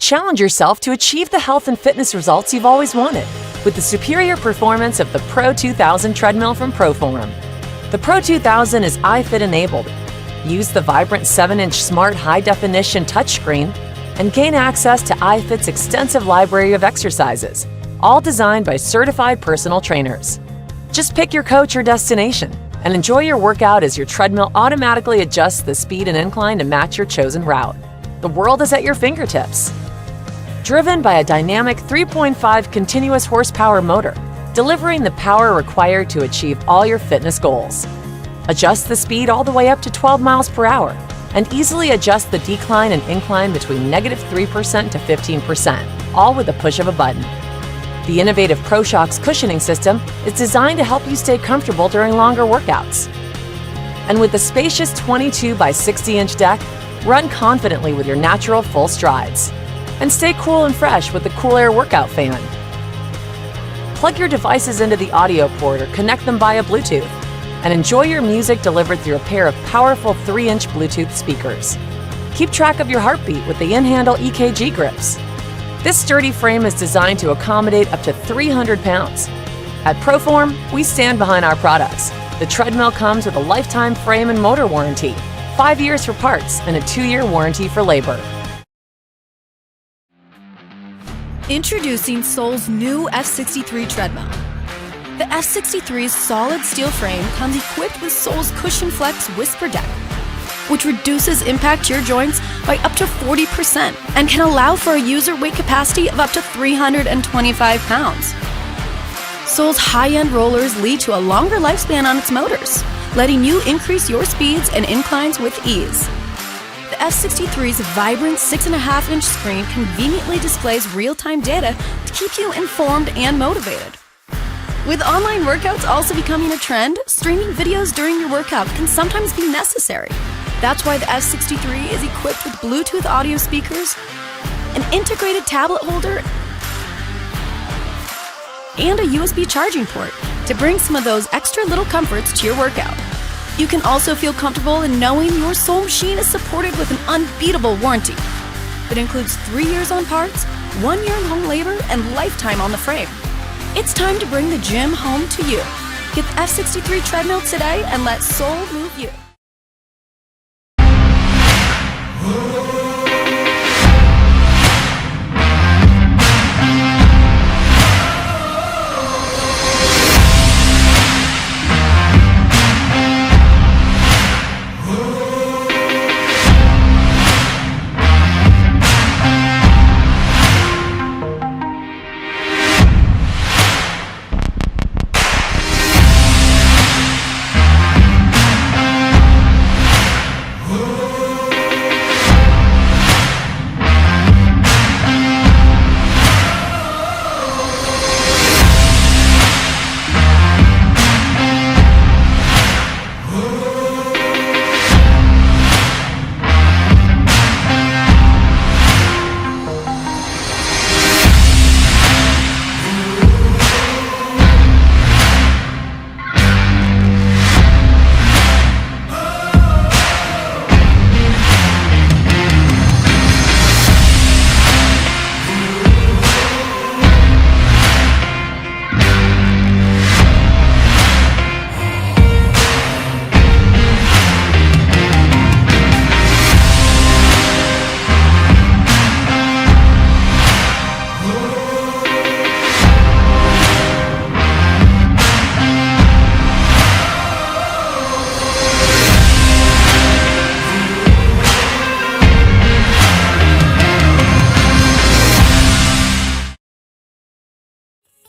challenge yourself to achieve the health and fitness results you've always wanted with the superior performance of the Pro2000 treadmill from ProForm. The Pro2000 is iFit enabled. Use the vibrant 7-inch smart high-definition touchscreen and gain access to iFit's extensive library of exercises, all designed by certified personal trainers. Just pick your coach or destination and enjoy your workout as your treadmill automatically adjusts the speed and incline to match your chosen route. The world is at your fingertips. Driven by a dynamic 3.5 continuous horsepower motor, delivering the power required to achieve all your fitness goals. Adjust the speed all the way up to 12 miles per hour and easily adjust the decline and incline between -3% to 15%, all with the push of a button. The innovative ProShocks cushioning system is designed to help you stay comfortable during longer workouts. And with the spacious 22 by 60-inch deck, run confidently with your natural full strides. And stay cool and fresh with the Cool Air Workout Fan. Plug your devices into the audio port or connect them via Bluetooth, and enjoy your music delivered through a pair of powerful 3-inch Bluetooth speakers. Keep track of your heartbeat with the in-handle EKG grips. This sturdy frame is designed to accommodate up to 300 pounds. At ProForm, we stand behind our products. The treadmill comes with a lifetime frame and motor warranty, 5 years for parts, and a 2-year warranty for labor. Introducing Soul's new F63 treadmill. The F63's solid steel frame comes equipped with Soul's Cushion Flex Whisper Deck, which reduces impact to your joints by up to 40% and can allow for a user weight capacity of up to 325 pounds. Soul's high-end rollers lead to a longer lifespan on its motors, letting you increase your speeds and inclines with ease. The F63's vibrant 6.5-inch screen conveniently displays real-time data to keep you informed and motivated. With online workouts also becoming a trend, streaming videos during your workout can sometimes be necessary. That's why the F63 is equipped with Bluetooth audio speakers, an integrated tablet holder, and a USB charging port to bring some of those extra little comforts to your workout. You can also feel comfortable in knowing your Soul machine is supported with an unbeatable warranty that includes 3 years on parts, 1 year long labor, and lifetime on the frame. It's time to bring the gym home to you. Get the F63 treadmill today and let Soul move you.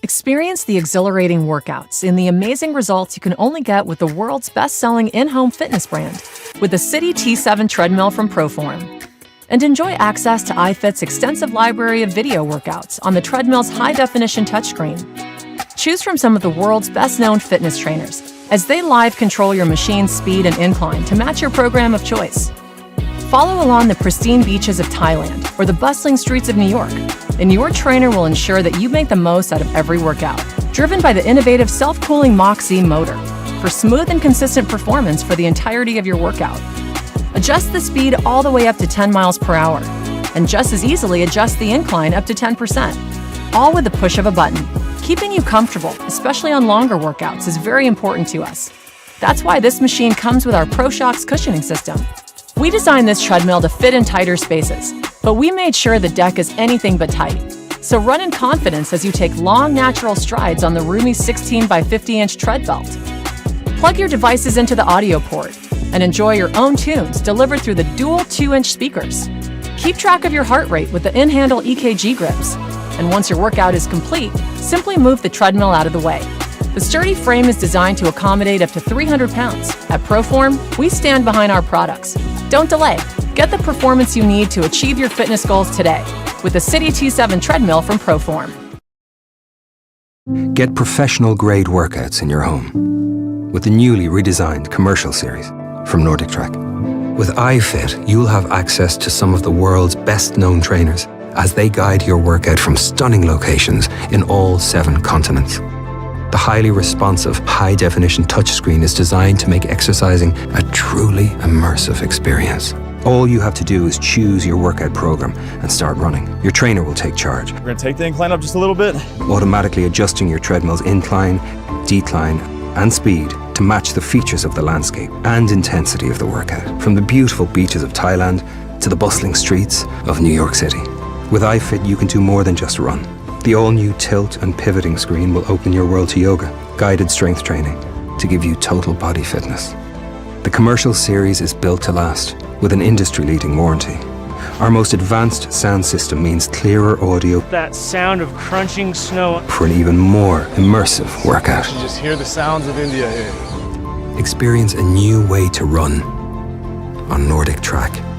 Experience the exhilarating workouts and the amazing results you can only get with the world's best-selling in-home fitness brand with the City T7 treadmill from ProForm. And enjoy access to iFit's extensive library of video workouts on the treadmill's high-definition touchscreen. Choose from some of the world's best-known fitness trainers as they live control your machine's speed and incline to match your program of choice. Follow along the pristine beaches of Thailand or the bustling streets of New York, and your trainer will ensure that you make the most out of every workout, driven by the innovative self-cooling Mach-Z motor for smooth and consistent performance for the entirety of your workout. Adjust the speed all the way up to 10 miles per hour and just as easily adjust the incline up to 10%, all with the push of a button. Keeping you comfortable, especially on longer workouts, is very important to us. That's why this machine comes with our ProShocks cushioning system. We designed this treadmill to fit in tighter spaces, but we made sure the deck is anything but tight. So run in confidence as you take long, natural strides on the roomy 16 by 50-inch tread belt. Plug your devices into the audio port and enjoy your own tunes delivered through the dual 2-inch speakers. Keep track of your heart rate with the in-handle EKG grips. And once your workout is complete, simply move the treadmill out of the way. The sturdy frame is designed to accommodate up to 300 pounds. At ProForm, we stand behind our products. Don't delay. Get the performance you need to achieve your fitness goals today with the City T7 treadmill from ProForm. Get professional-grade workouts in your home with the newly redesigned commercial series from NordicTrack. With iFit, you'll have access to some of the world's best-known trainers as they guide your workout from stunning locations in all 7 continents. The highly responsive, high-definition touchscreen is designed to make exercising a truly immersive experience. All you have to do is choose your workout program and start running. Your trainer will take charge. We're gonna take the incline up just a little bit. Automatically adjusting your treadmill's incline, decline, and speed to match the features of the landscape and intensity of the workout. From the beautiful beaches of Thailand to the bustling streets of New York City. With iFit, you can do more than just run. The all-new tilt and pivoting screen will open your world to yoga, guided strength training, to give you total body fitness. The commercial series is built to last, with an industry-leading warranty. Our most advanced sound system means clearer audio. That sound of crunching snow. For an even more immersive workout. You just hear the sounds of India here. Experience a new way to run on NordicTrack.